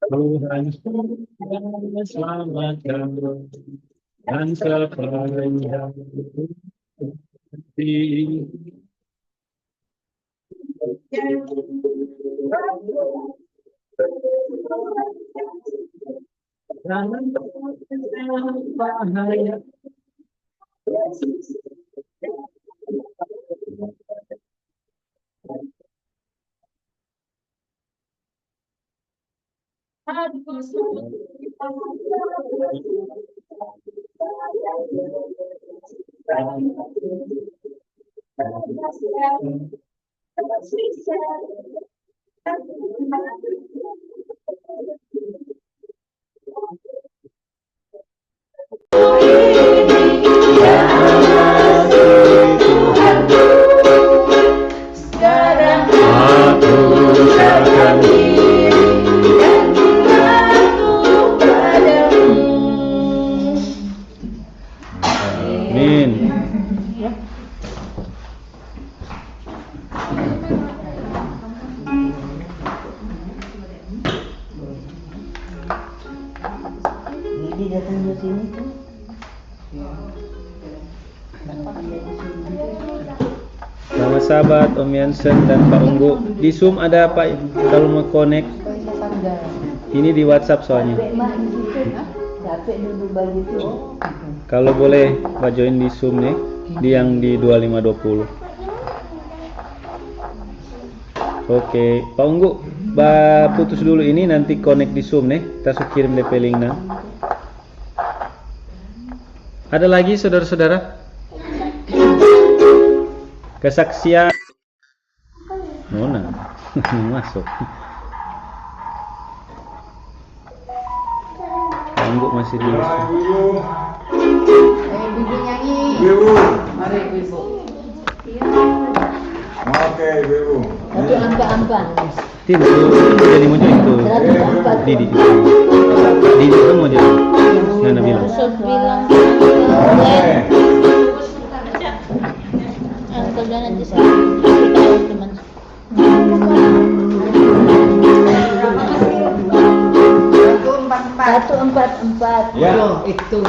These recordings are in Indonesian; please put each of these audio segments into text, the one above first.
Tuhan selamatkan dan sepanjang hati. Jangan bahaya. Jadi datang ke sini tuh. Nama sahabat Om Yansen dan Pak Unggu. Di Zoom ada apa kalau mau connect? Ini di WhatsApp soalnya. Capek duduk begitu. Kalau boleh Pak join di Zoom nih, di yang di 2520. Oke, Pak Unggu, putus dulu ini nanti connect di Zoom nih. Kita kirim DP linknya. Ada lagi saudara-saudara? Kesaksian Nona masuk. Unggu masih di Bibu nyanyi. Bibu. Mari Bibu. Oke, Bibu. Tapi ampan-ampan. tim jadi mau join tuh. 104. Didi kan mau join. Nana bilang. Bilang. Oke. Angkel dan nanti saya tahu teman. Satu empat empat. Ya. Itu.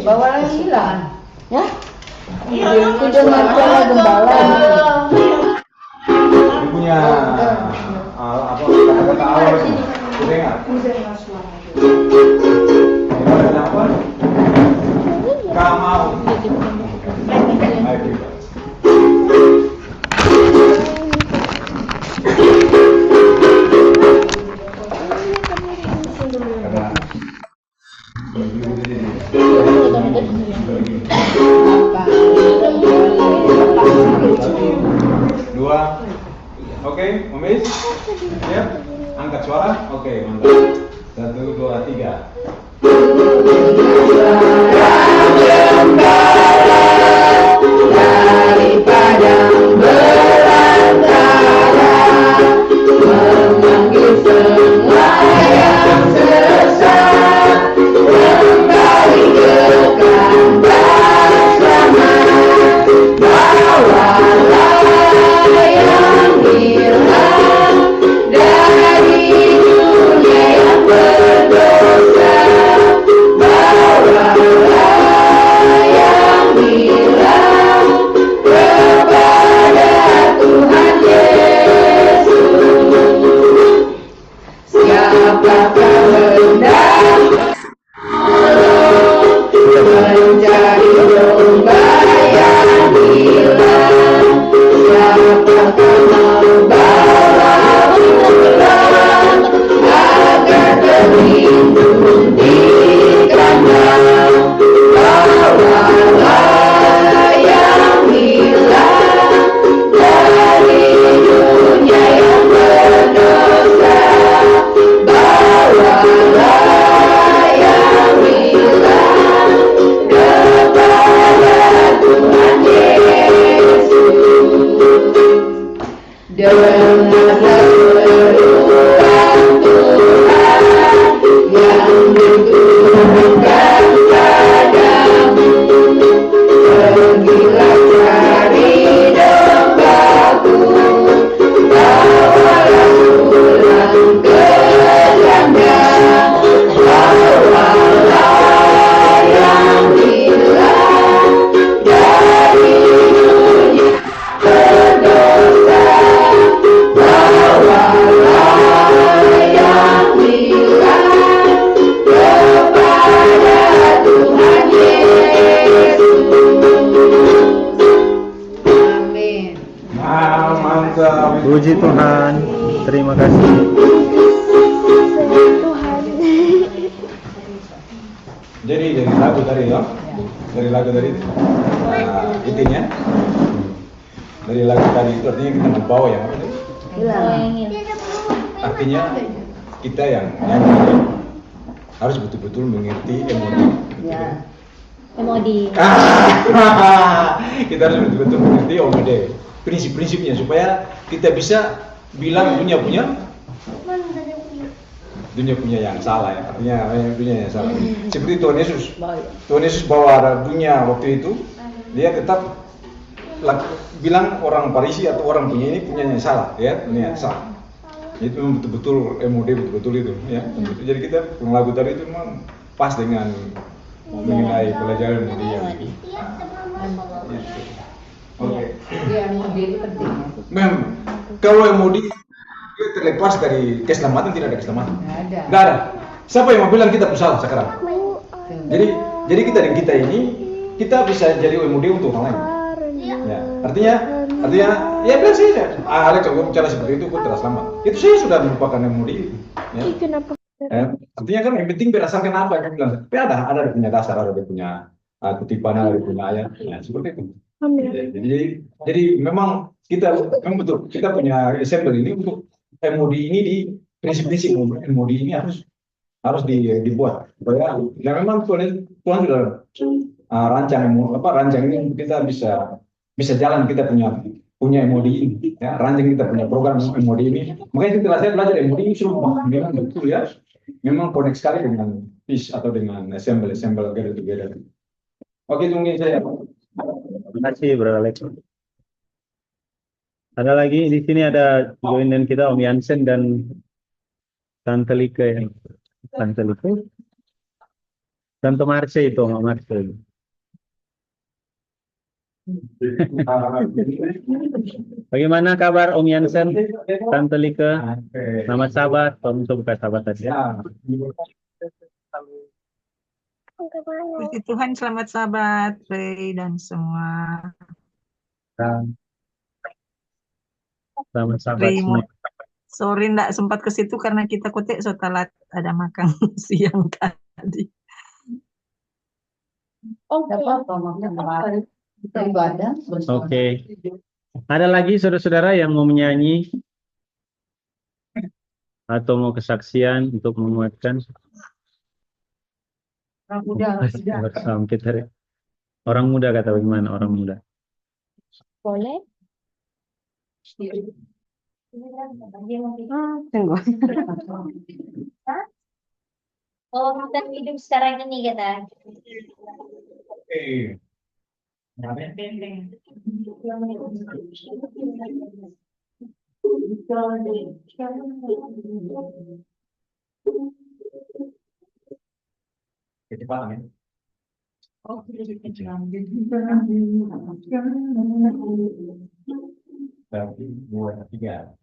Bawa lagi hilang. Ya? Iya. Udah masalah gembala. Ini punya apa kata-kata awal sih? Udah nggak? Gimana kenapa? Nggak mau. Ayo kita. Karena dua, oke, Memis, siap, angkat suara, oke, mantap, 1, 2, 3. Dari padang belantara memanggil semua yang sesat kembali ke kandang selamat. Bawalah yang hilang dari dunia yang berdosa. Bawalah yang hilang Mantap. Puji Tuhan. Terima kasih. Jadi dari lagu tadi ya, dari lagu tadi intinya dari lagu tadi itu artinya kita membawa yang apa tadi? Artinya kita yang nyanyi ini harus betul-betul mengerti emosi. Ya. Emodi. Kita harus betul-betul mengerti omode, prinsip-prinsipnya supaya kita bisa bilang dunia punya yang salah ya, artinya dunia yang salah. Seperti Tuhan Yesus bawa dunia waktu itu, dia tetap bilang orang Parisi atau orang punya ini punya yang salah, ya, ini yang salah. Itu memang betul-betul MOD betul-betul itu, ya. Jadi kita lagu tadi itu memang pas dengan mengenai pelajaran dia. Oke. Iya, MOD itu penting. Memang kalau MOD itu terlepas dari keselamatan, tidak ada keselamatan. Nggak ada. Siapa yang mau bilang kita bersalah sekarang? Jadi kita ini kita bisa jadi MOD untuk orang lain. Ya, artinya ya bilang saja. Alex kalau bicara seperti itu, kau telah selamat. Itu saya sudah merupakan MOD itu. Ya. Artinya kan yang penting berdasarkan apa yang bilang. Tapi ada punya dasar, ada punya kutipan, ada punya ayat. Ya, seperti itu. Jadi memang memang betul kita punya assembly ini untuk MOD ini di prinsip-prinsip MOD ini harus dibuat supaya ya memang Tuhan sudah rancang ini untuk kita bisa jalan, kita punya MOD ini ya, rancang kita punya program MOD ini, makanya saya belajar MOD ini semua memang betul ya, memang connect sekali dengan peace atau dengan assembly gather together. Oke, itu mungkin saya. Terima kasih, Bro Alex. Ada lagi di sini, ada joinan kita Om Yansen dan Tante Lika ya. Tante Lika. Tante Marce itu, Om Marce. Bagaimana kabar Om Yansen, Tante Lika? Selamat sahabat, Om buka sahabat tadi. Puji Tuhan, selamat sahabat, Ray dan semua. Selamat sahabat Ray, semua. sorry nggak sempat ke situ karena kita kotek setelah ada makan siang tadi. Oke. Ada lagi saudara-saudara yang mau menyanyi atau mau kesaksian untuk menguatkan? Bersama kita. Orang muda kata bagaimana orang muda? Boleh? Tunggu. Oh, kita hidup sekarang ini kata. Oke. Kecepatan ya. Tapi 2, 3.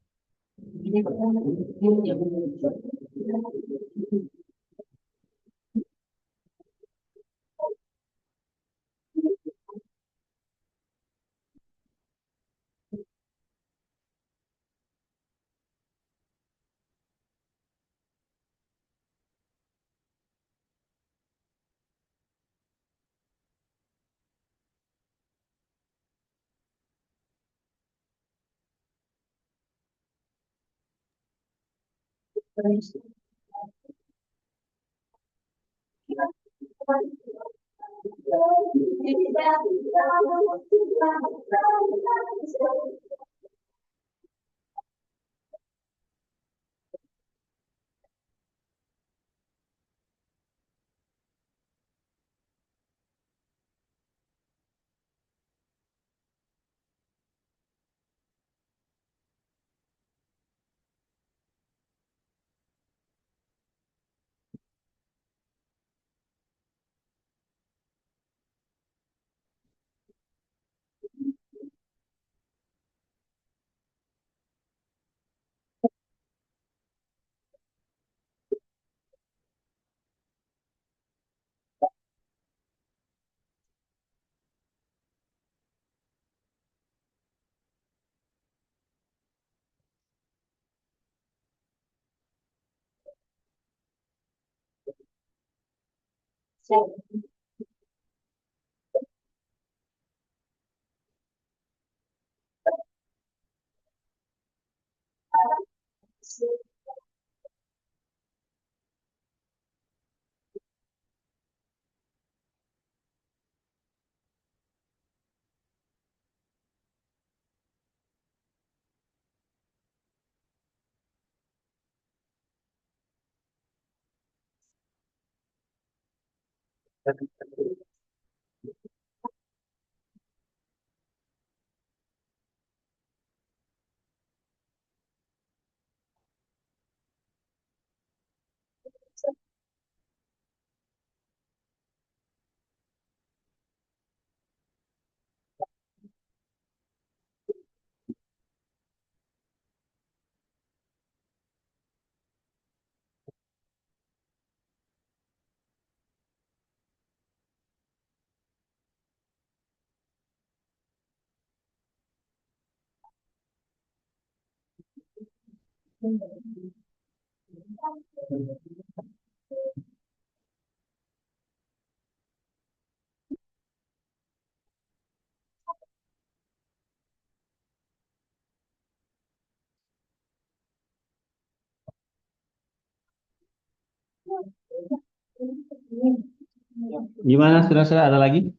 Gimana saudara-saudara, ada lagi?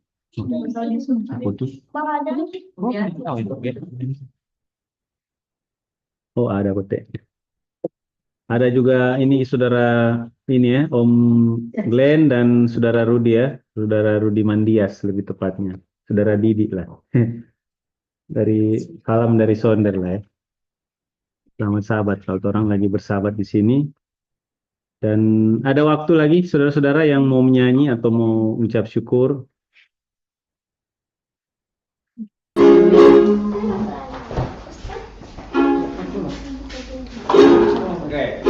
Putus. Oh, ada petik. Ada juga ini saudara ini ya, Om Glenn dan saudara Rudi ya, saudara Rudi Mandias lebih tepatnya, saudara Didi lah. Dari salam dari Sonder lah ya. Selamat sahabat, kalau orang lagi bersahabat di sini. Dan ada waktu lagi saudara-saudara yang mau menyanyi atau mau ucap syukur. Oke.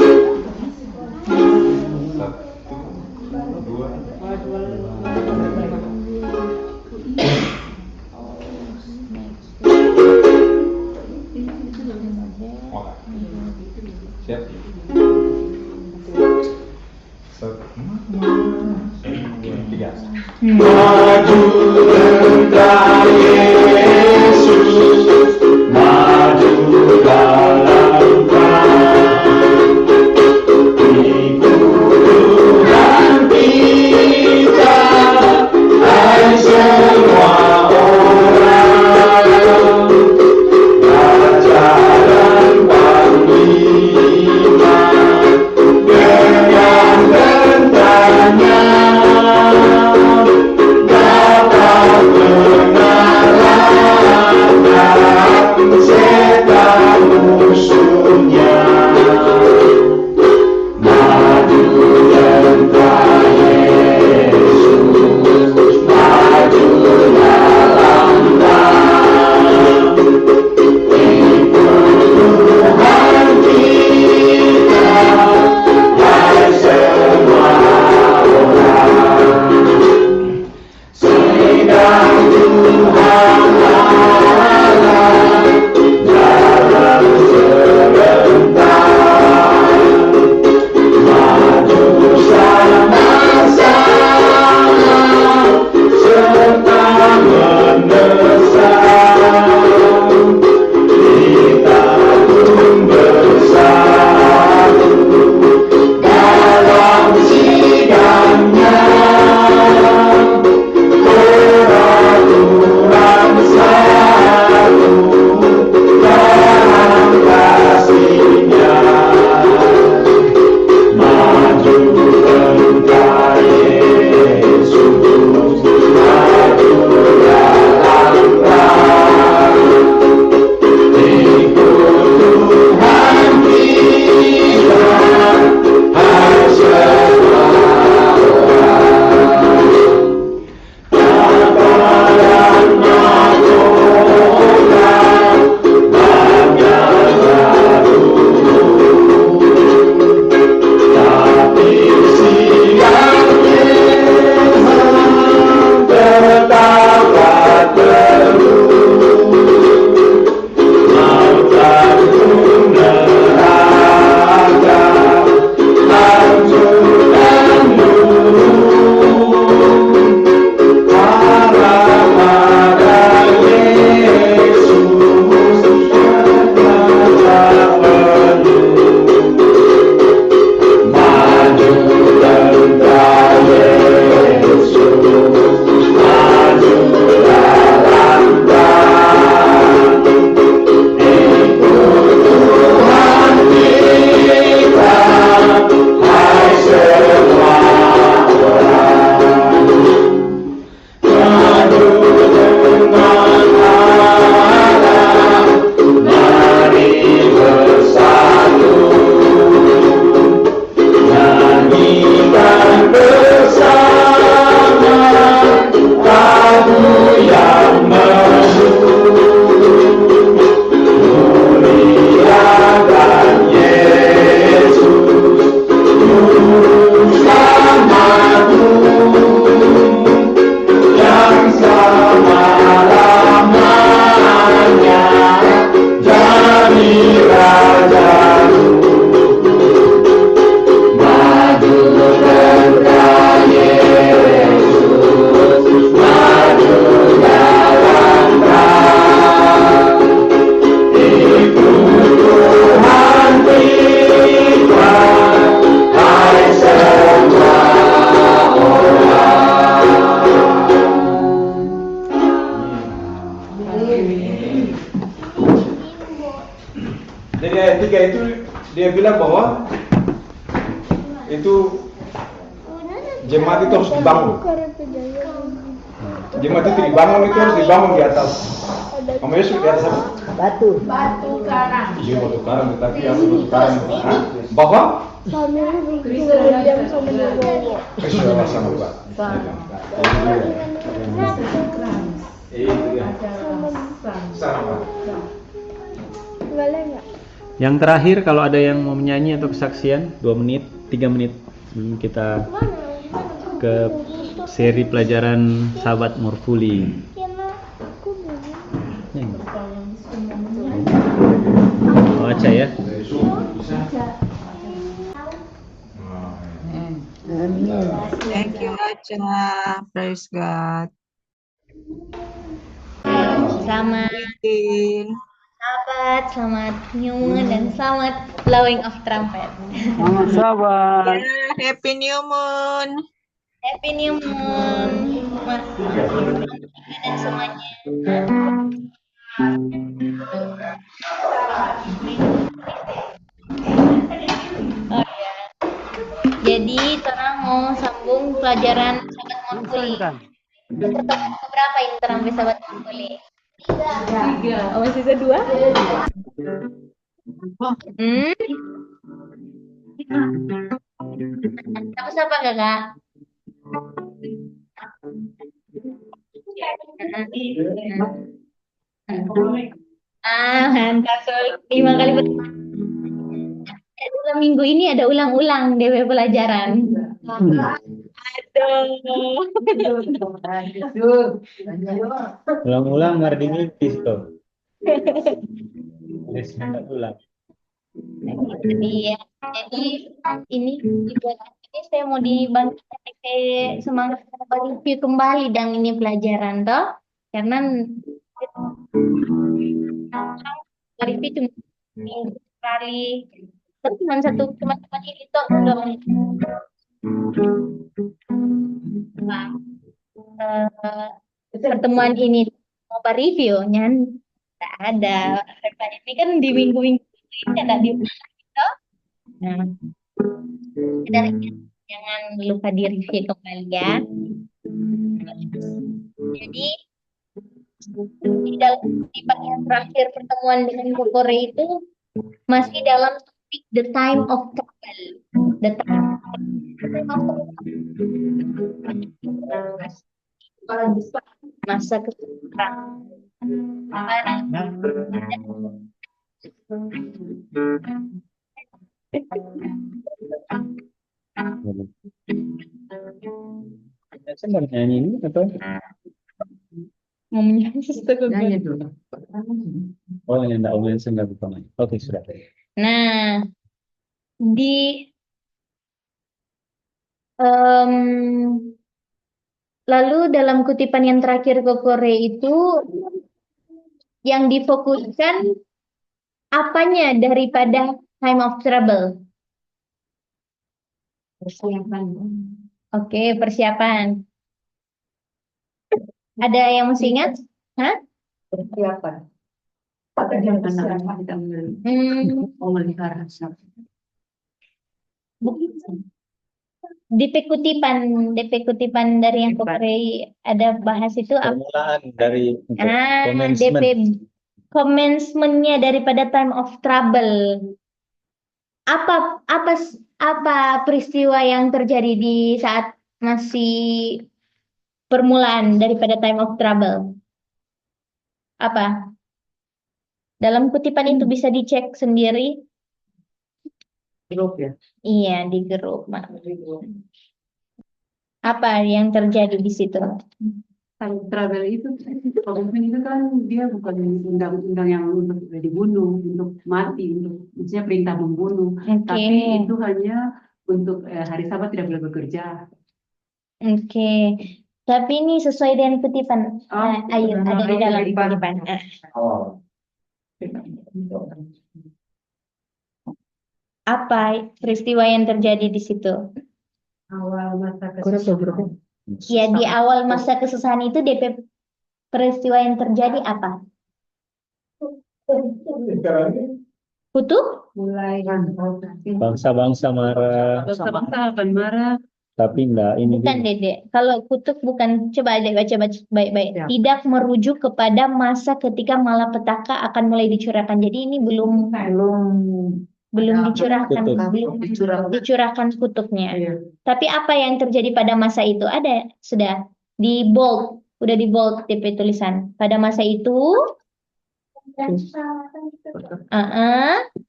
1, 2. Siap. Tiga. Maju tentang Yesus, maju dalam Tuhan, ikutan kita, hai semua orang, raja dan panglima, dengan tentanya dapat Jadi ayat 3 itu dia bilang bahwa itu jemaat itu harus dibangun. Jemaat itu dibangun, itu harus dibangun di atas. Kamu Yesus di atas apa? Batu. Iya, batu karang, tetapi apa batu karang? Bahwa Kristus adalah Sang Bapa. Itu dia. Sama. Yang terakhir kalau ada yang mau menyanyi atau kesaksian 2 menit, 3 menit sebelum kita ke seri pelajaran sahabat Morfuli. Oh, baca ya. Thank you, Aca. Praise God. Selamat Din. sahabat, selamat new moon dan selamat blowing of trumpet. Ya, Happy New Moon. Happy new moon, Mas dan semuanya. Oh ya. Jadi sekarang mau sambung pelajaran sahabat Morfuli. Pertemuan keberapa ini sampai sahabat Morfuli? 3. Oh, masih sisa 2? Siapa kakak? Mantap. So, 5 kali dalam minggu ini ada ulang-ulang DP pelajaran. Aduh. Ulang-ulang Mardingitis tuh. Ulang. Jadi ini dibuat ini saya mau dibantu semangat review kembali dan ini pelajaran toh karena review cuma minggu sekali tapi cuma ini toh pertemuan ini mau review nyan tidak ada ini kan di minggu-minggu ini ada di nah, jangan lupa di-review kembali ya. Jadi di dalam di bagian terakhir pertemuan dengan Kokore itu masih dalam topik the time of trouble. The time of masa kesulitan. Saya mau nyanyi ini atau? Mau menyanyi dulu. Oh, yang enggak omongin saya enggak buka mic. Oke, sudah. Nah, di lalu dalam kutipan yang terakhir Kokore itu yang difokuskan apanya daripada time of trouble? Persiapan. Oke, persiapan. Ada yang masih ingat? Hah? Persiapan. Apa yang anak-anak kita memelihara sapi? DP kutipan dari yang Kokore ada bahas itu apa? Permulaan dari DP commencement-nya daripada time of trouble. Apa peristiwa yang terjadi di saat masih permulaan daripada time of trouble? Apa? Dalam kutipan itu bisa dicek sendiri. Grup ya. Iya, di grup. Apa yang terjadi di situ? Time travel itu, komitmen itu kan dia bukan undang-undang yang untuk dibunuh, untuk mati, untuk maksudnya perintah membunuh. Oke. Tapi itu hanya untuk hari Sabat tidak boleh bekerja. Oke. Tapi ini sesuai dengan kutipan. Ayo, ada di dalam kutipan. Apa peristiwa yang terjadi di situ? Awal masa kesusahan. Ya, di awal masa kesusahan itu DP peristiwa yang terjadi apa? Kutuk? mulai Bangsa-bangsa marah, bangsa-bangsa akan marah. tapi enggak ini Bukan, dulu. Dedek. Kalau kutuk bukan. Coba Dedek baca baik-baik. Ya. Tidak merujuk kepada masa ketika malapetaka akan mulai dicurahkan. Jadi ini belum dicurahkan, Kutuk. belum dicurahkan kutuknya. Iya. Tapi apa yang terjadi pada masa itu? Ada, sudah di bold, udah di bold DP tulisan. Pada masa itu,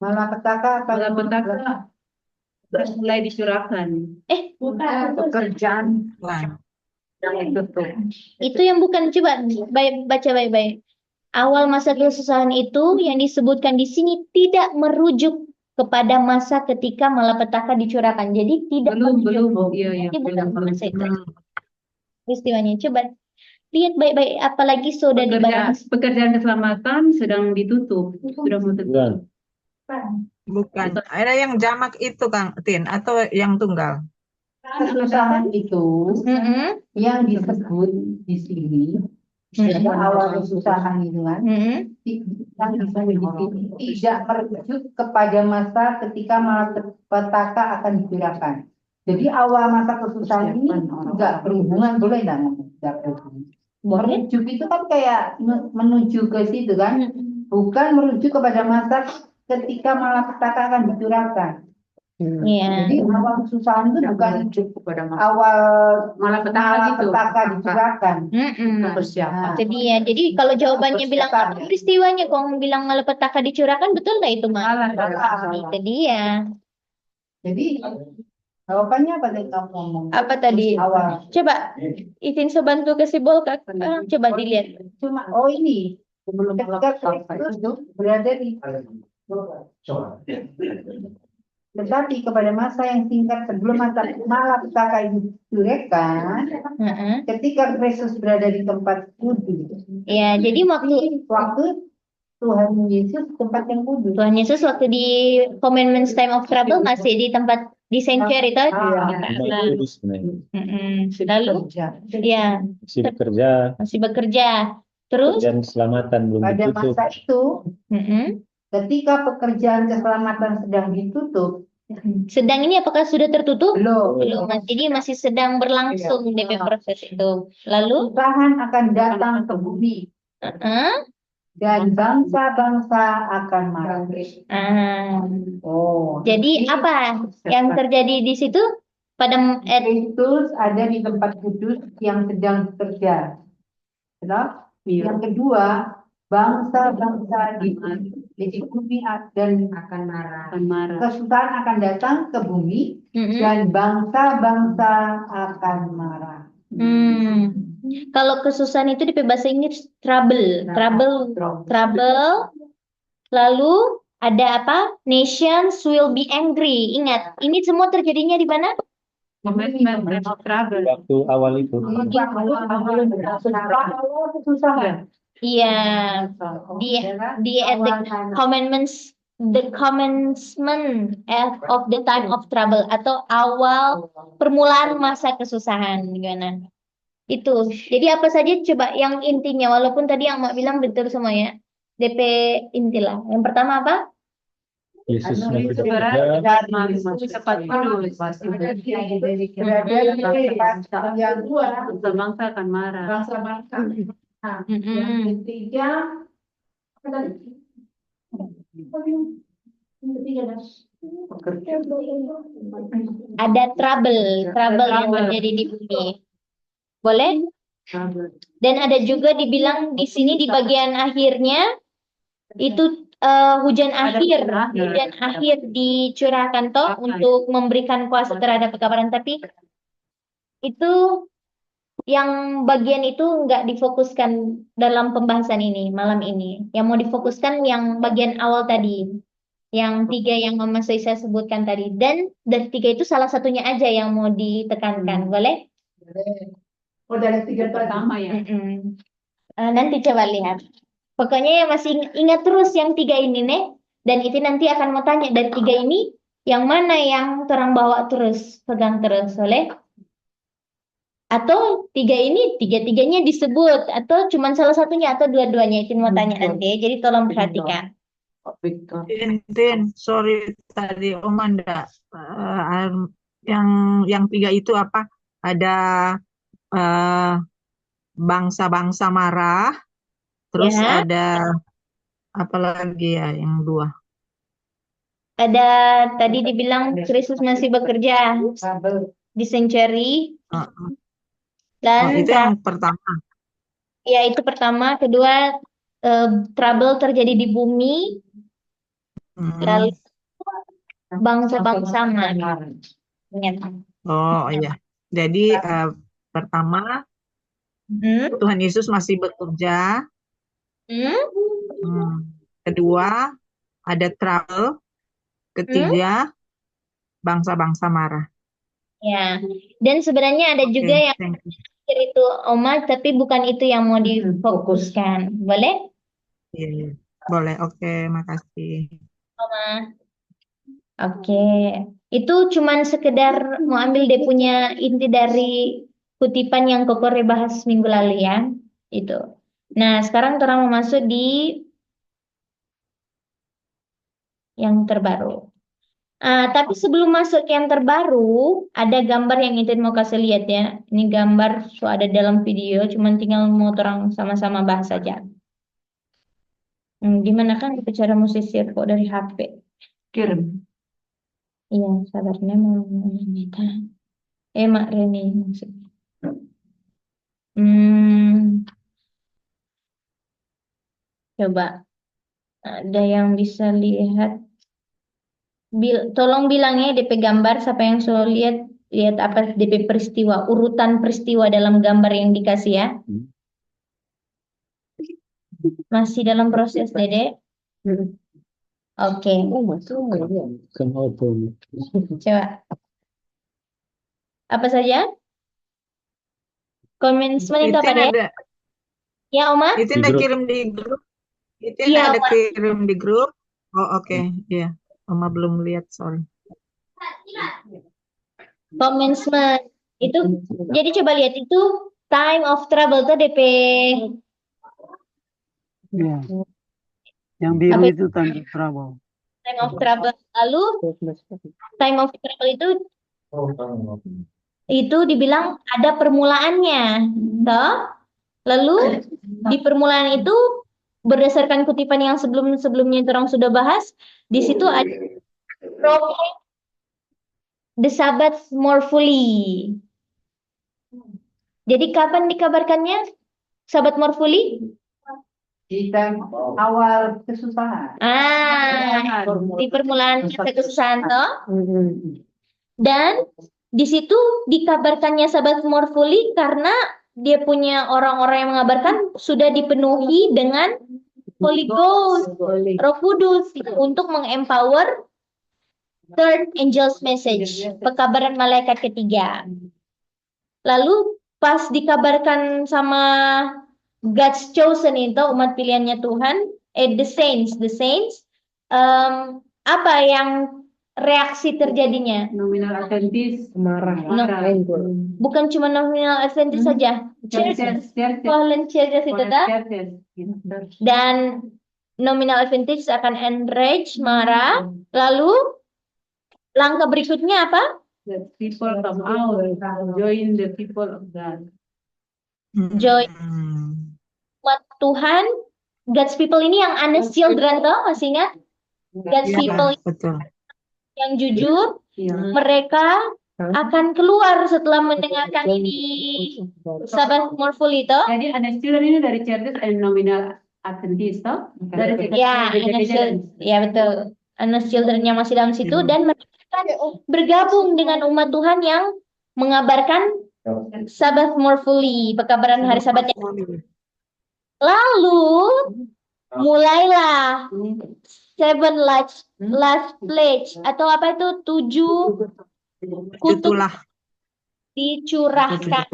Malapetaka mulai dicurahkan. Pekerjaan yang ditutup. itu yang bukan, coba baca baik-baik. Awal masa kesusahan itu yang disebutkan di sini tidak merujuk kepada masa ketika malapetaka dicurahkan. Jadi tidak merujuk. Iya, Ini bukan masa itu. Peristiwanya. Coba lihat baik-baik, apalagi sudah dibahas. Pekerjaan keselamatan sedang ditutup, sudah mau tutup. Bukan. Bukan. Ada yang jamak itu Kang Tin atau yang tunggal? Kesusahan itu Mm-mm. yang disebut di sini pada awal kesusahan itu kan yang disebut tidak merujuk kepada masa ketika malapetaka akan digunakan. Jadi awal masa kesusahan ini enggak berhubungan, boleh enggak ngomong? Enggak berhubungan. Merujuk itu kan kayak menuju ke situ kan, bukan merujuk kepada masa ketika malapetaka akan dicurahkan. Iya. Jadi awal kesusahan itu bukan Kepada awal malapetaka gitu. dicurahkan. Mm-mm. Persiapan. Jadi ya, jadi kalau jawabannya bilang Persiapan. apa peristiwanya, kok bilang malapetaka dicurahkan, betul nggak itu, Mak? Salah. Itu dia. Jadi jawabannya apa tadi kamu ngomong? Apa tadi? Awal. Coba, izin bantu kasih bol Kak. Coba dilihat. Cuma ini ketika Kristus berada di tetapi kepada masa yang singkat sebelum masa malapetaka itu dicurahkan, Heeh. ketika Kristus berada di tempat kudus, Ya, jadi waktu Tuhan Yesus tempat yang kudus. Tuhan Yesus waktu di Commandments Time of Trouble masih di tempat di sanctuary tadi. Tempat kudus sebenarnya. Lalu, ya Masih bekerja, masih bekerja. Terus, pekerjaan keselamatan belum Pada ditutup. masa itu, mm-mm. ketika pekerjaan keselamatan sedang ditutup, Sedang ini apakah sudah tertutup? belum, Belum, jadi masih sedang berlangsung DP proses itu. Lalu, kesusahan akan datang ke bumi dan bangsa-bangsa akan marah. Oh, jadi apa yang terjadi di situ pada Kristus ada di tempat kudus yang sedang bekerja. Benar? Yang kedua, bangsa-bangsa di bumi dan Akan marah. kesusahan akan datang ke bumi dan bangsa-bangsa akan marah. Kalau kesusahan itu di bahasa Inggris trouble. Lalu ada apa? Nations will be angry. Ingat, ini semua terjadinya di mana? Commitment of travel. Waktu awal itu. Kesusahan. Iya, di at the commencement of the time of trouble atau awal permulaan masa kesusahan, gimana? Itu. Jadi apa saja coba yang intinya, walaupun tadi yang Mak bilang betul semua ya. DP intilah. Yang pertama apa? Yesus masih bekerja, Cepat kudus. Yang dua, Bangsa akan marah. bangsa-bangsa. Yang ketiga, apa tadi? Ada trouble yang terjadi di bumi. Boleh? Dan ada juga dibilang di sini di bagian akhirnya itu hujan akhir dicurahkan toh untuk memberikan kuasa terhadap kekabaran, tapi itu yang bagian itu nggak difokuskan dalam pembahasan ini malam ini. Yang mau difokuskan yang bagian awal tadi, yang 3 yang Mama saya sebutkan tadi, dan dari 3 itu salah satunya aja yang mau ditekankan, boleh? Oh, dari 3 Pertama ya. Nanti coba lihat. Pokoknya yang masih ingat terus yang 3 ini nih, dan itu nanti akan mau tanya dari 3 ini yang mana yang orang bawa terus, pegang terus, boleh? Atau tiga-tiganya disebut atau cuman salah satunya atau dua-duanya itu mau tanya nanti. Jadi tolong perhatikan. Tin, sorry tadi Omanda, yang tiga itu apa? Ada bangsa-bangsa marah, terus Ya, ada apa lagi ya yang dua? ada tadi dibilang Kristus masih bekerja di Century Oh, dan itu yang pertama. ya itu pertama, kedua trouble terjadi di bumi, lalu bangsa-bangsa marah. Ingat. Oh iya. Jadi pertama Tuhan Yesus masih bekerja. Kedua ada trouble. Ketiga bangsa-bangsa marah. Ya, dan sebenarnya ada juga yang pikir itu Oma, tapi bukan itu yang mau difokuskan. Boleh? Iya, boleh. Oke, makasih. Oma. Oke, itu cuman sekedar mau ambil dia punya inti dari kutipan yang Kokore bahas minggu lalu ya, itu. Nah, sekarang kita mau masuk di yang terbaru. Tapi sebelum masuk yang terbaru, ada gambar yang Intin mau kasih lihat ya. Ini gambar so ada dalam video, cuman tinggal mau terang sama-sama bahas saja. Gimana kan itu cara musisir kok dari HP? Kirim. Iya, sabarnya mau minta. Mak Reni maksudnya. Coba ada yang bisa lihat. Tolong bilang ya DP gambar siapa yang sudah lihat apa DP peristiwa, urutan peristiwa dalam gambar yang dikasih ya. Masih dalam proses Dede. Oke. Coba. Apa saja? Komitmen itu apa deh? Ya Oma? Itu udah kirim di grup. Itu Iya, ada kirim di grup. Oh oke, iya. Oma belum lihat, sorry. Commencement itu jadi coba lihat itu time of trouble tuh DP. Ya. Yang biru Apa itu time of trouble. Time of trouble. Lalu time of trouble itu dibilang ada permulaannya, toh? Lalu di permulaan itu berdasarkan kutipan yang sebelumnya orang sudah bahas, di situ ada proclaim the Sabbath more fully. Jadi kapan dikabarkannya Sabbath more fully? Di awal kesusahan. Di permulaan kesusahan toh. Dan di situ dikabarkannya Sabbath more fully karena dia punya orang-orang yang mengabarkan sudah dipenuhi dengan Holy Ghost, Roh Kudus untuk mengempower third angel's message, pekabaran malaikat ketiga. Lalu pas dikabarkan sama God's chosen itu umat pilihannya Tuhan, the saints, apa yang reaksi terjadinya? Nominal Adventist marah. Bukan cuma nominal Adventist saja. Fallen churches itu dah. Dan nominal Adventist akan enrage, marah. Lalu langkah berikutnya apa? The people come out, join the people of God. Join umat Tuhan, God's people ini yang honest children toh, masih ingat? God's people yang jujur, mereka akan keluar setelah mendengarkan ini Sabbath more fully toh. Jadi honest children ini dari churches and nominal Adventist toh? Ya, betul. Honest children yang masih dalam situ dan mereka akan bergabung dengan umat Tuhan yang mengabarkan Sabbath more fully, pekabaran hari Sabat yang lalu mulailah seven last plague atau apa itu 7 kutub dicurahkan.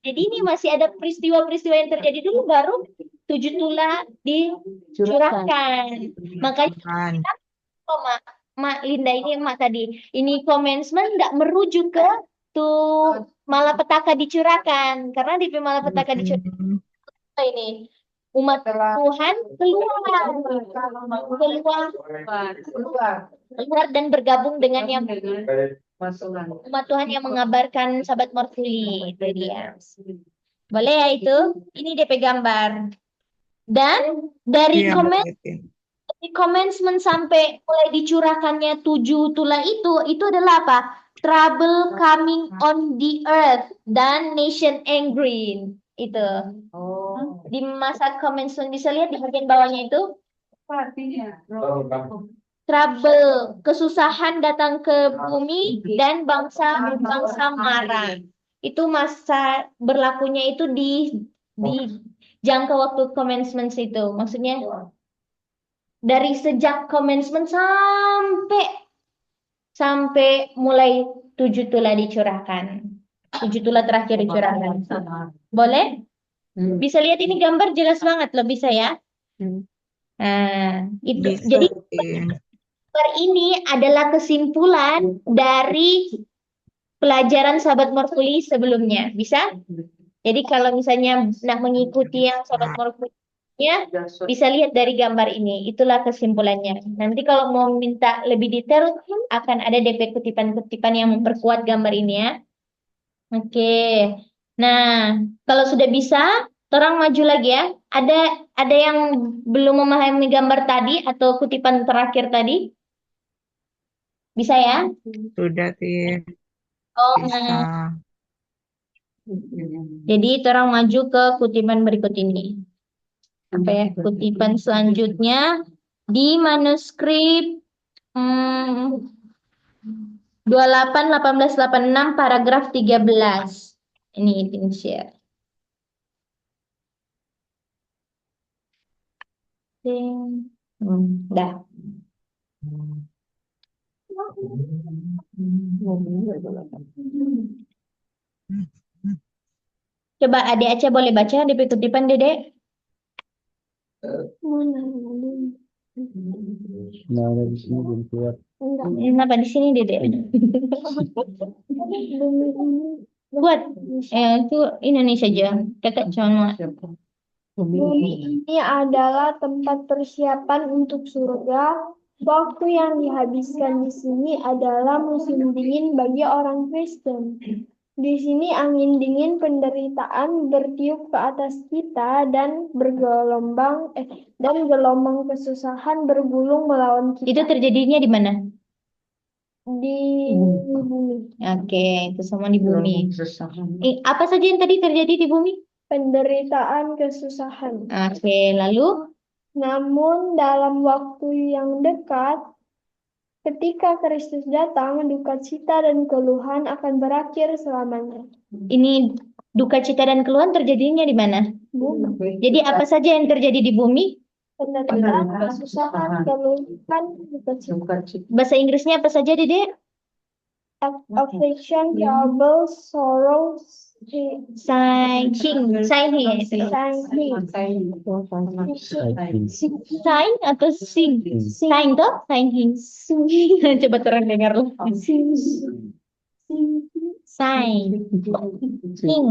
Jadi ini masih ada peristiwa-peristiwa yang terjadi dulu baru 7 tulah dicurahkan. Makanya Mak Linda ini Mak tadi ini commencement tidak merujuk ke waktu malapetaka dicurahkan. Karena di malapetaka dicurahkan ini umat Tuhan keluar dan bergabung dengan yang umat Tuhan yang mengabarkan sahabat morfuli. Itu dia. Boleh ya itu? Ini DP gambar. Dan dari Iya, komen Mbak Titi. di commencement sampai mulai dicurahkannya 7 tulah itu adalah apa? Trouble coming on the earth dan nation angry. Itu. Di masa commencement bisa lihat di bagian bawahnya itu. Trouble, kesusahan datang ke bumi dan bangsa marah. Itu masa berlakunya itu di jangka waktu commencement itu. Maksudnya dari sejak commencement sampai mulai 7 tulah dicurahkan. 7 tulah terakhir dicurahkan. Boleh? Bisa lihat ini gambar jelas banget loh, bisa ya? Nah, itu. Bisa, Jadi Titi. gambar ini adalah kesimpulan dari pelajaran sahabat morfuli sebelumnya. Bisa? Jadi kalau misalnya nak mengikuti yang sahabat morfulinya, bisa lihat dari gambar ini. Itulah kesimpulannya. Nanti kalau mau minta lebih detail, akan ada DP kutipan-kutipan yang memperkuat gambar ini ya. Oke. Nah, kalau sudah bisa, orang maju lagi ya. Ada yang belum memahami gambar tadi atau kutipan terakhir tadi? Bisa ya? Sudah, Titi. Oh, Bisa. jadi orang maju ke kutipan berikut ini. Apa ya? Kutipan selanjutnya di manuskrip 28-1886 paragraf 13. Ini Itin share. Dah. Coba Adik Aca boleh baca di kutipan Dedek? Nah, di sini belum kuat. Kenapa di sini Dedek? Buat itu Indonesia aja. Kakak cuma. Bumi ini adalah tempat persiapan untuk surga. Waktu yang dihabiskan di sini adalah musim dingin bagi orang Kristen. Di sini angin dingin penderitaan bertiup ke atas kita dan gelombang kesusahan bergulung melawan Itu kita terjadinya di mana? di bumi. Oke, itu semua di bumi. Apa saja yang tadi terjadi di bumi? Penderitaan, kesusahan. Oke, lalu Namun dalam waktu yang dekat, ketika Kristus datang, duka cita dan keluhan akan berakhir selamanya. ini duka cita dan keluhan terjadinya di mana? Bumi. Jadi apa saja yang terjadi di bumi? Penderitaan, kesusahan, keluhan, duka cita. Bahasa Inggrisnya apa saja, Dede? Affliction, trouble, sorrow, Sign atau sing? Sign toh? Coba terang dengar loh. Sign. Sing.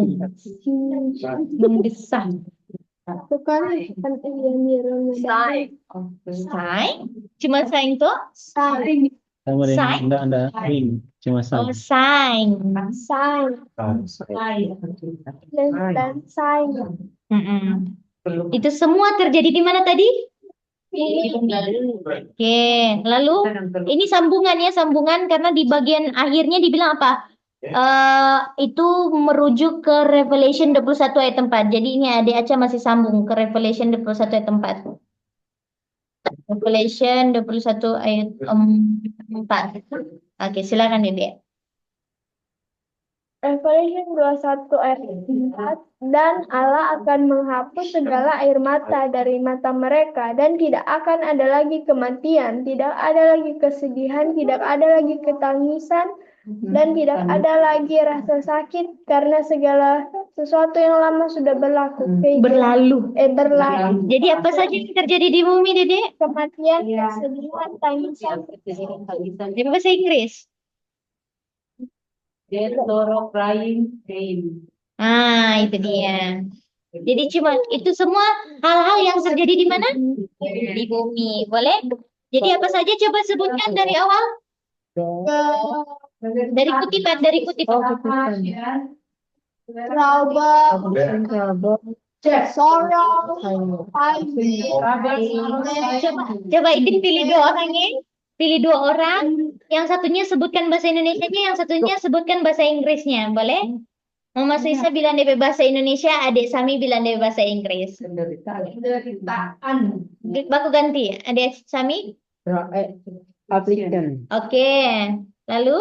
Mendesah. Bukan Sign? Cuma sign toh? Sama dengan Sign? Anda ring, cuma Oh, sign. sign. dan sign. Itu semua terjadi di mana tadi? Oke, lalu ini sambungan karena di bagian akhirnya dibilang apa? Itu merujuk ke Revelation 21 ayat 4. Jadi ini Adik Aca masih sambung ke Revelation 21 ayat 4. Revelation 21 ayat 4. Oke, silakan Dedek. Revelation 21 ayat 4, dan Allah akan menghapus segala air mata dari mata mereka, dan tidak akan ada lagi kematian, tidak ada lagi kesedihan, tidak ada lagi ketangisan, dan tidak ada lagi rasa sakit, karena segala sesuatu yang lama sudah berlalu. Berlalu. Jadi apa saja yang terjadi di bumi, Dedek? kematian, kesedihan, tangisan. Di bahasa Inggris. Dead, sorrow, crying, pain. Ah, itu dia. Jadi cuma itu semua hal-hal yang terjadi di mana? Di bumi. Boleh? Jadi apa saja coba sebutkan dari awal? Dari kutipan, dari kutipan. Coba Idin pilih dua orangnya. Pilih dua orang. Yang satunya sebutkan bahasa Indonesianya, yang satunya sebutkan bahasa Inggrisnya. Boleh? Mama Sisa bilang DP bahasa Indonesia, adik Sami bilang DP bahasa Inggris. Baku ganti, adik Sami? Applicant. Oke. Lalu?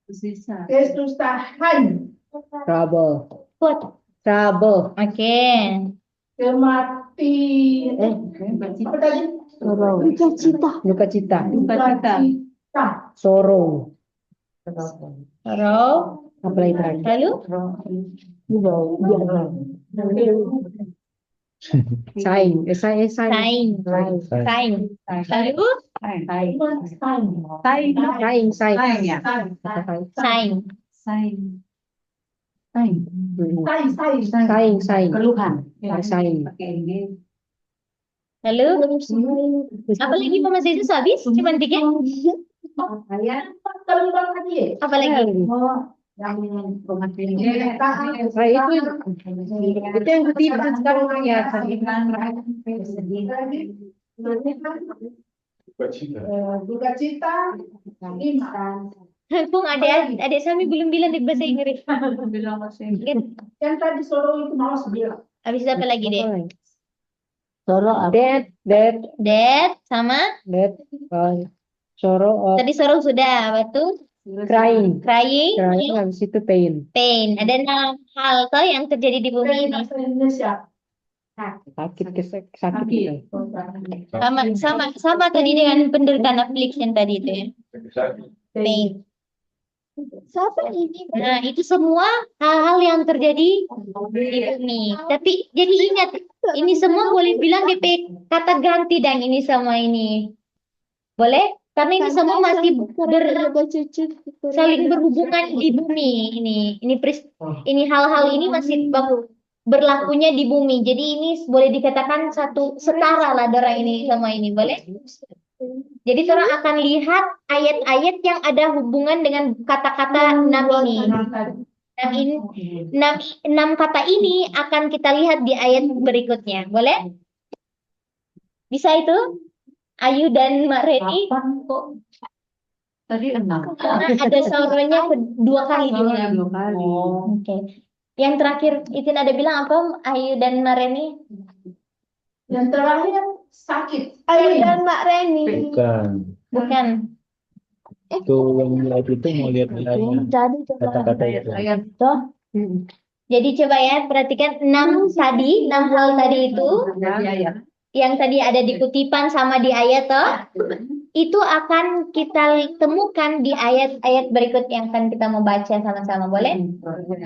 Kesusahan. Trouble. What? Trouble. Oke. Kematian. Apa tadi? Duka cita. Duka cita. Sorrow. Row. Apa lagi tadi? Lalu? Sign. Sign. Sign. Sign. Lalu? Sign. Sign. Sign. Keluhan. Sign. Lalu? Apa lagi Mama Sisa habis? Cuma 3? Apa lagi? Nah, itu yang ketiban sekarang ya. Duka cita. 5. Pung, adik Sami belum bilang di bahasa Inggris. Yang tadi solo itu malas bilang. Habis apa lagi deh? Sorrow. Death. Death sama? Death. Sorrow. Tadi sorrow sudah, apa tuh? Crying. Crying. Habis itu pain. Pain. Ada 6 hal toh yang terjadi di bumi ini. Sakit gitu. Sama tadi dengan penderitaan affliction tadi itu ya. Pain. Nah, itu semua hal-hal yang terjadi di bumi. Tapi jadi ingat, ini semua boleh bilang DP kata ganti dan ini sama ini. Boleh? Karena ini semua masih saling berhubungan di bumi ini hal-hal ini masih berlakunya di bumi. Jadi ini boleh dikatakan satu setara lah dora ini sama ini, boleh? Jadi orang akan lihat ayat-ayat yang ada hubungan dengan kata-kata 6 ini. 6 kata ini akan kita lihat di ayat berikutnya, boleh? Bisa itu? Ayu dan Mak Reni? Tadi 6. Karena ada saudaranya 2 kali diulang. Oke. Yang terakhir Itin ada bilang apa? Ayu dan Mak Reni? Yang terakhir sakit. Ayu dan Mak Reni. Bukan. Itu yang lihat itu mau lihat kata-kata itu. Jadi coba ya perhatikan 6 hal tadi itu. Yang tadi ada di kutipan sama di ayat toh, itu akan kita temukan di ayat-ayat berikut yang akan kita membaca sama-sama, boleh?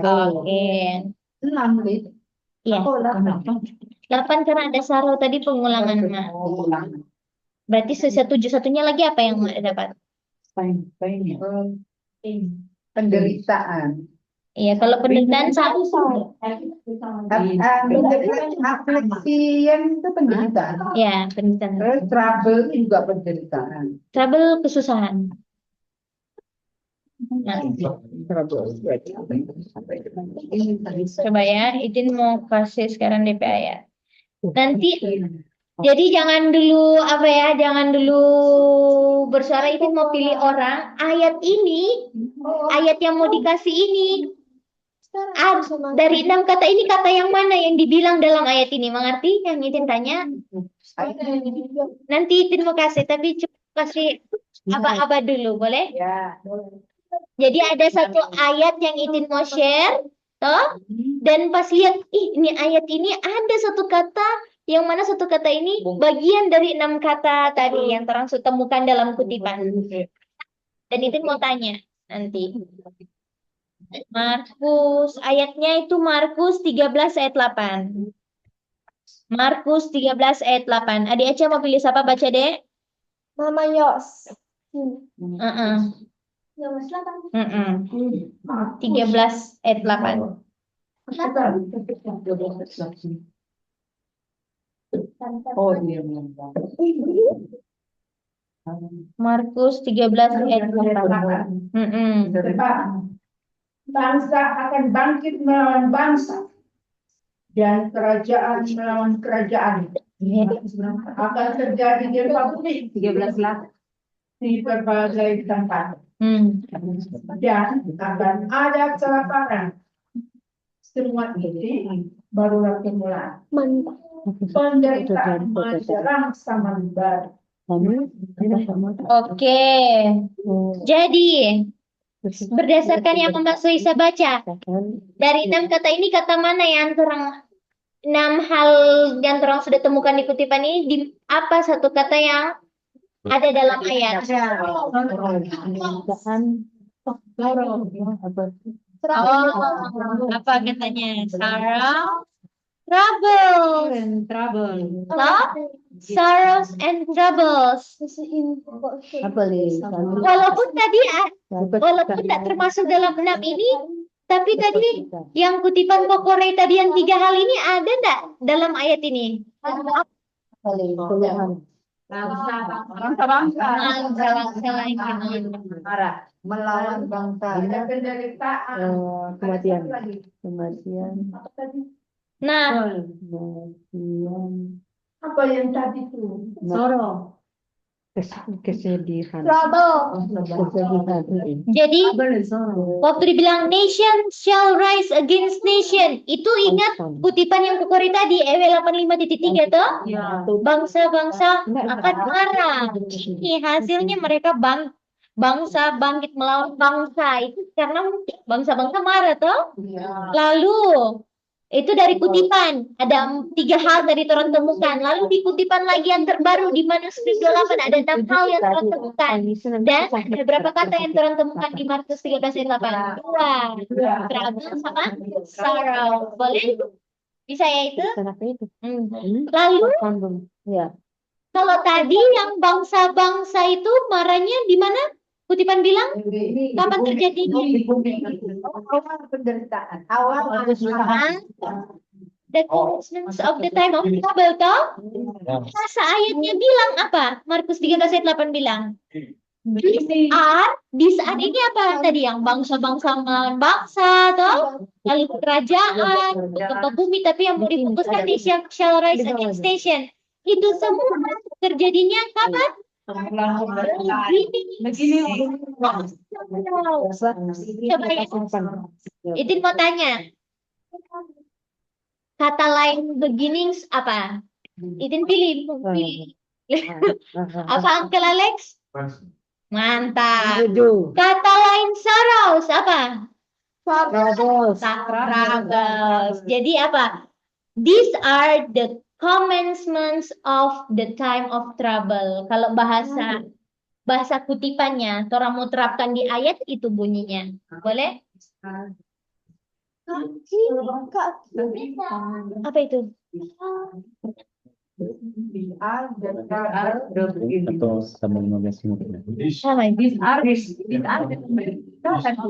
Oke. 6 Iya. 8 karena ada sarau tadi pengulangan. Mak. Berarti satunya lagi apa yang Mak dapat? Penderitaan. Iya, kalau penderitaan satu. Affliction itu penderitaan. Ya, penderitaan. Terus trouble juga penderitaan. Trouble kesusahan. Nah, coba ya, Idin mau kasih sekarang DP ayat. Nanti, jadi jangan dulu jangan dulu bersuara. Idin mau pilih orang. Ayat ini, ayat yang mau dikasih ini. Dari 6 kata ini kata yang mana yang dibilang dalam ayat ini? Mengerti yang Idin tanya? Nanti Idin mau kasih, tapi coba kasih apa dulu, boleh? Ya, boleh. Jadi ada satu ayat yang Idin mau share, toh? Dan pas lihat, ini ayat ini ada satu kata, yang mana satu kata ini bagian dari 6 kata tadi yang terang temukan dalam kutipan. Dan Idin mau tanya nanti. Markus, ayatnya itu Markus 13 ayat 8. Markus 13 ayat 8. Adik Aca mau pilih siapa baca, Dek? Mama Yos. 13 ayat 8. Oh iya. Markus 13 ayat 8. Bangsa akan bangkit melawan bangsa dan kerajaan melawan kerajaan. Akan terjadi gempa bumi 13 lah. di berbagai tempat dan akan ada kelaparan. Semua ini barulah permulaan. Penderitaan menjelang zaman baru. Oke. Jadi berdasarkan yang Mbak Soisa baca, dari 6 kata ini kata mana yang terang 6 hal yang terang sudah temukan di kutipan ini, di apa satu kata yang ada dalam ayat? Apa katanya? Sarah, trouble. Sorrows and troubles. Walaupun tadi walaupun tak termasuk dalam 6 ini, tapi tadi yang kutipan Kokore tadi yang 3 hal ini ada enggak dalam ayat ini? Bangsa-bangsa melawan bangsa. Ada penderitaan. Kematian. Nah, Apa yang tadi itu? Sorrow. Kesedihan. jadi waktu dibilang nation shall rise against nation, itu ingat kutipan yang Kokore tadi EW 85.3 toh? Bangsa-bangsa akan marah. Ini hasilnya mereka bangsa bangkit melawan bangsa, itu karena bangsa-bangsa marah toh? Lalu itu dari kutipan ada 3 hal dari orang temukan. Lalu di kutipan lagi yang terbaru di manuskrip 28 ada 6 hal yang orang temukan. Dan ada berapa kata yang orang temukan di Markus 13 ayat 8? 2. Trouble sama sorrow. Boleh? Bisa ya itu? Lalu kalau tadi yang bangsa-bangsa itu marahnya di mana? Kutipan bilang kapan terjadinya? Awal penderitaan. Awal The commencement of the time of trouble toh? Masa ayatnya bilang apa? Markus 13 ayat 8 bilang. These are ini apa tadi yang bangsa-bangsa melawan bangsa toh? Lalu kerajaan, gempa bumi, tapi yang mau difokuskan di shall rise against nation. Itu semua terjadinya kapan? Begini. Coba ya. Idin mau tanya. Kata lain beginnings apa? Idin pilih. Apa Uncle Alex? Mantap. Kata lain sorrows apa? Troubles. Jadi apa? These are the commencements of the time of trouble. Kalau bahasa kutipannya, orang mau terapkan di ayat itu bunyinya. Boleh? Apa itu? Atau sama 15 menit. Sama. These are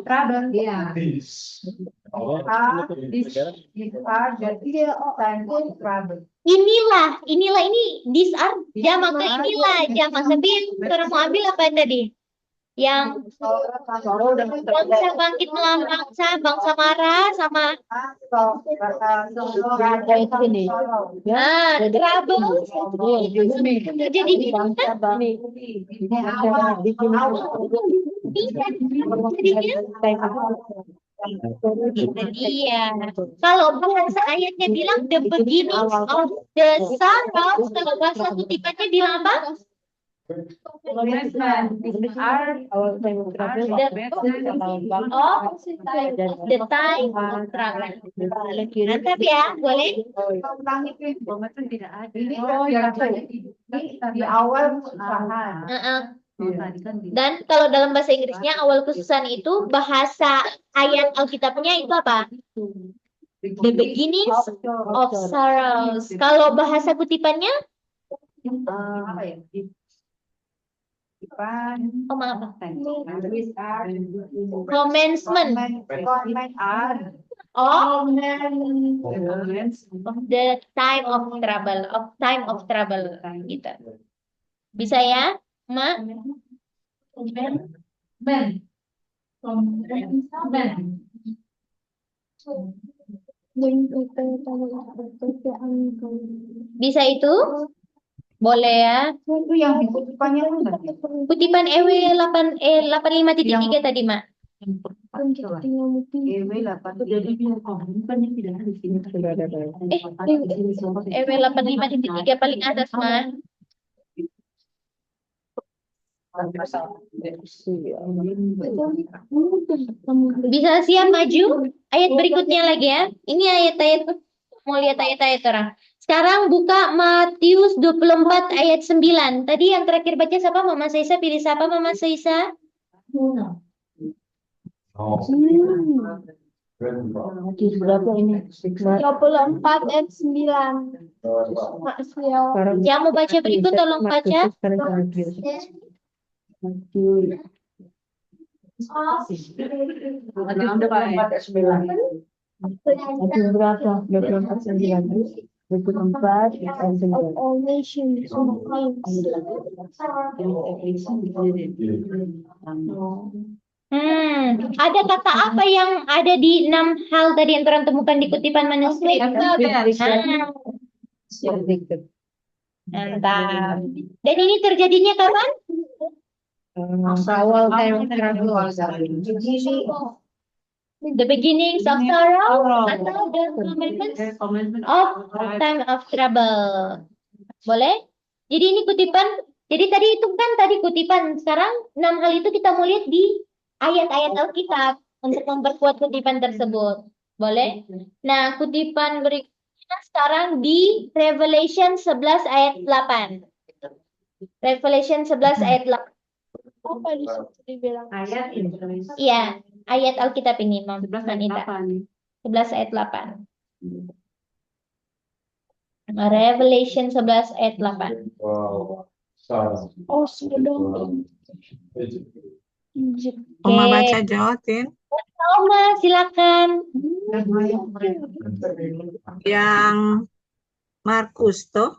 trouble. Yeah. Inilah ini these are jamak ke inilah jamak. Tapi yang orang mau ambil apa yang tadi? Yang bangsa bangkit melawan bangsa, bangsa marah sama trouble. Jadi iya. Kalau bahasa ayatnya bilang the beginnings of the sorrows, kalau bahasa kutipannya bilang apa? The time of trouble. Mantap ya, boleh? Di awal usaha. Dan kalau dalam bahasa Inggrisnya awal kesusahan itu bahasa ayat Alkitabnya itu apa? The beginnings of sorrows. Kalau bahasa kutipannya Oh, maaf. Commencement of the time of trouble gitu. Bisa ya, Ma? Bisa itu? Boleh ya. Itu yang kutipannya enggak? Kutipan EW 85.3 tadi, Mak. EW 8. Jadi dia bukannya tidak ada di sini. EW 85.3 paling atas, Mak. Bisa siap maju? Ayat berikutnya lagi ya. Ini ayat-ayat, mau lihat ayat-ayat orang. Sekarang buka Matius 24 ayat 9. Tadi yang terakhir baca siapa? Mama Saisa, pilih siapa Mama Saisa? Berapa ini? 24 ayat 9. Yang mau baca berikut tolong baca. Of all nations. Ada kata apa yang ada di 6 hal tadi yang orang temukan di kutipan manuskrip? Mantap. Dan ini terjadinya kapan? Awal time travel. The beginnings of sorrow atau the commencement of time of trouble. Boleh? Jadi ini kutipan. Jadi tadi itu kan tadi kutipan. Sekarang 6 hal itu kita mau lihat di ayat-ayat Alkitab untuk memperkuat kutipan tersebut. Boleh? Nah, kutipan berikutnya sekarang di Revelation 11 ayat 8. Revelation 11 ayat 8. Apa di situ dibilang? Ayat Indonesia. Iya, ayat Alkitab ini, Mam. 11 ayat 8. 11 ayat 8. Revelation 11 ayat 8. Oh, sudah. Oma baca Jotin. Oma, silakan. Yang Markus toh.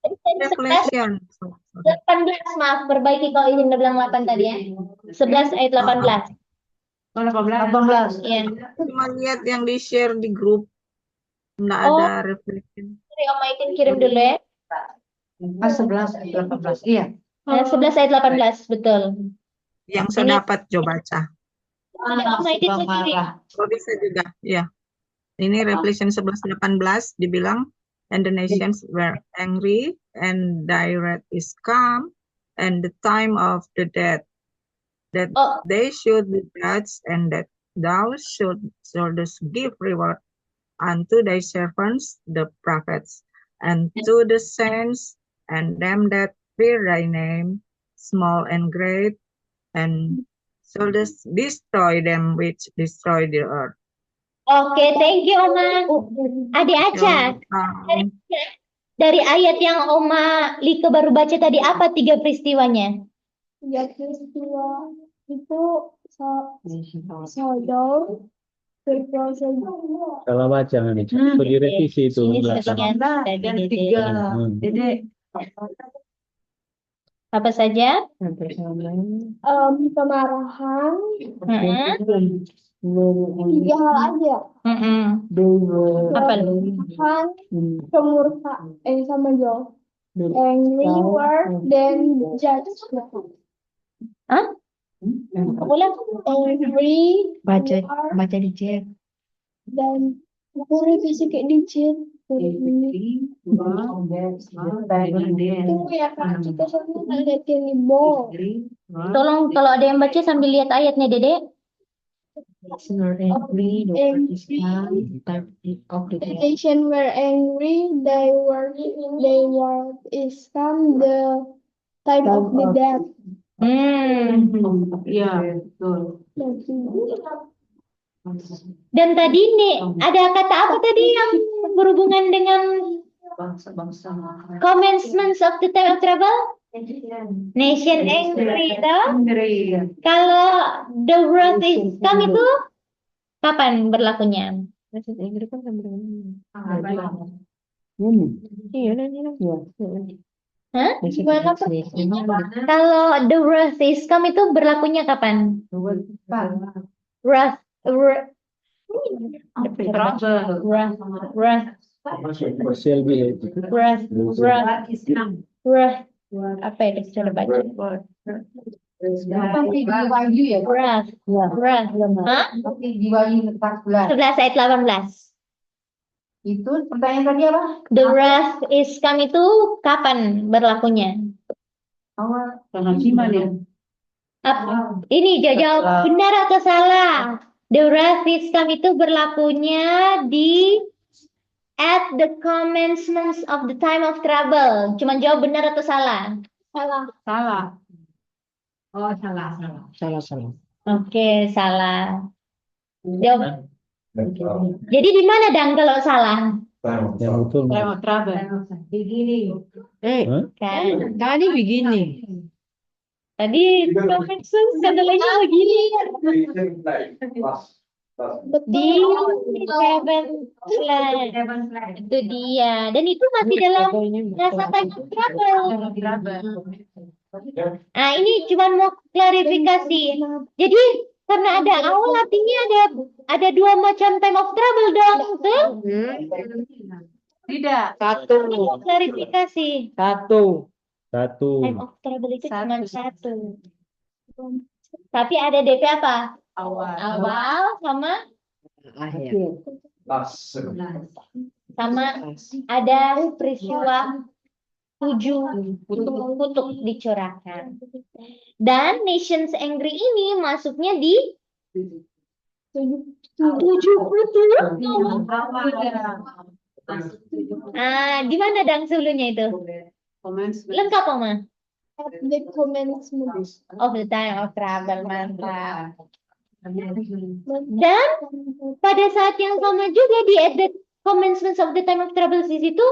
Revelation 18, maaf, perbaiki kalau izin udah bilang 8 tadi ya. 11 ayat 18. 18. Iya. Cuma lihat yang di share di grup. Nggak ada Revelation. Jadi Oma Itin kirim dulu ya. 11 ayat 18. Iya. 11 ayat 18, betul. Yang saya dapat coba baca. Oma Itin sendiri. Oh, bisa juga, ya. Ini Revelation 11:18 dibilang, and the nations were angry, and thy wrath is come, and the time of the dead, that they should be judged, and that thou shouldest give reward unto thy servants the prophets, and to the saints, and them that fear thy name, small and great, and shouldest destroy them which destroy the earth. Oke, thank you Oma. Adik Aca, dari ayat yang Oma Lika baru baca tadi, apa 3 peristiwanya? 3 peristiwa itu Sodom, Salah baca nih. Itu direvisi itu. Dan 3. Apa saja? Kemarahan. 3 hal aja. Apa? Kemarahan, kemurkaan, sama jauh. Angry, word, then judgment. Hah? Ulang. Angry, Baca di chat. dan aku revisi kayak di chat. Tunggu ya Kak, kita semua lihat yang di bawah. Tolong kalau ada yang baca sambil lihat ayatnya, Dede. The nation were angry, they were is come the time of the death. Iya, betul. Dan tadi nih ada kata apa tadi yang berhubungan dengan Bangsa-bangsa. Commencements of the time of trouble? Nation angry, toh? Kalau the wrath is come itu kapan berlakunya? Hah? Gimana? Kalau the wrath is come itu berlakunya kapan? Wrath, wrath, Partial behavior. wrath, wrath. Apa ya? Coba baca. Pasti di Wahyu ya. Wrath, wrath. Hah? Pasti di Wahyu 14. 11 ayat 18. Itu pertanyaan tadi apa? The wrath is come itu kapan berlakunya? Awal. Penghakiman ya. Ini jawab benar atau salah? The wrath is come itu berlakunya at the commencement of the time of trouble. Cuman jawab benar atau salah? Salah. Oh, salah. Oke, salah. Jawab. Jadi di mana Dang kalau salah? Yang betul. Begini. Kan. Tadi begini. Tadi Profesor katanya begini. Di Seven Flag. Itu dia. Dan itu masih dalam masa time of trouble. Nah, ini cuma mau klarifikasi. Jadi karena ada awal artinya ada dua macam time of trouble dong, betul? Tidak. Klarifikasi. Satu. Time of trouble itu cuma satu. Tapi ada DP apa? Awal sama ada peristiwa 7 kutuk dicurahkan. Dan nations angry ini masuknya di 7 kutuk. Di mana Dang sulunya itu? Lengkap, Oma? At the commencement. Of the time of trouble, mantap. Dan pada saat yang sama juga di at the commencement of the time of trouble di situ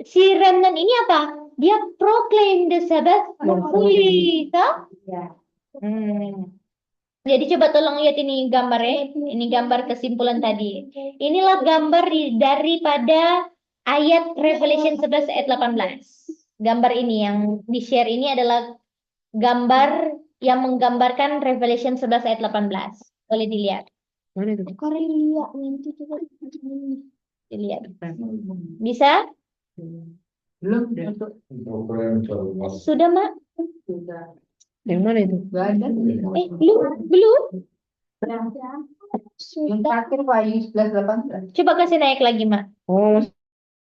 si remnant ini apa? Dia proclaim the Sabbath fully, toh? Jadi coba tolong lihat ini gambarnya. Ini gambar kesimpulan tadi. Inilah gambar daripada ayat Revelation 11 ayat 18. Gambar ini yang di-share ini adalah gambar yang menggambarkan Revelation 11 ayat 18. Boleh dilihat. Korea nanti coba Dilihat. Bisa? Belum. Sudah, Mak? Yang mana itu? Belum. Yang terakhir Wahyu 11:18. Coba kasih naik lagi, Mak. Oh,